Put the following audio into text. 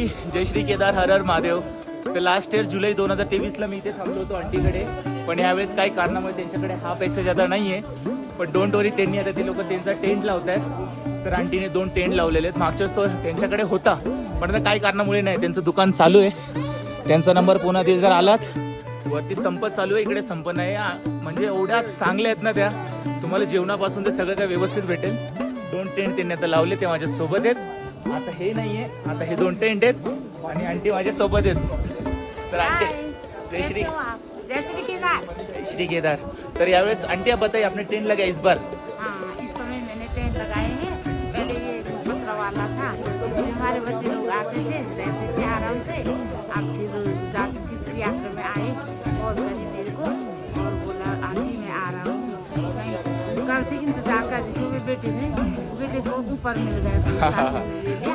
जय श्री केदार, हर हर महादेव. तर last year जुलै 2023ला मी इथे थांबलो होतो आंटीकडे, पण यावेळेस काही कारणामुळे त्यांच्याकडे हा पैसा ज्यादा नाही आहे. पण डोंट वरी, त्यांनी आता ते लोक त्यांचा टेंट लावत आहेत. तर आंटीने 2 टेंट लावलेले आहेत. मागच्याच तो त्यांच्याकडे होता, पण आता काही कारणामुळे नाही. त्यांचं दुकान चालू आहे. त्यांचा नंबर पुन्हा ते जर आलात, वरती संपत चालू आहे, इकडे संप नाही. म्हणजे एवढ्या चांगल्या आहेत ना त्या, तुम्हाला जेवणापासून ते सगळं काय व्यवस्थित भेटेल. 2 टेंट त्यांनी आता लावले, ते माझ्या सोबत आहेत. आता हे नाहीये, आता हे 2 टेंट आहेत आणि आंटी माझ्या सोबत आहेत. तर आंटी जय श्री केदार. जय श्री केदार. तर यावेळेस आंटी आप बताइए, आपने टेंट लगाया इस बार? हाँ, इस समय मैंने टेंट लगाए हैं. पहले ये पत्रा वाला था, इसमें हमारे बच्चे लोग आते थे, रहते थे आराम से. अब फिर जाके फिर यात्रा में आए, कॉल करी मेरे को और बोला आंटी मैं आ रहा हूँ. मैं कल से इंतजार कर रही थी. बेटे को ऊपर मिल गया तो साथ में ले लिया.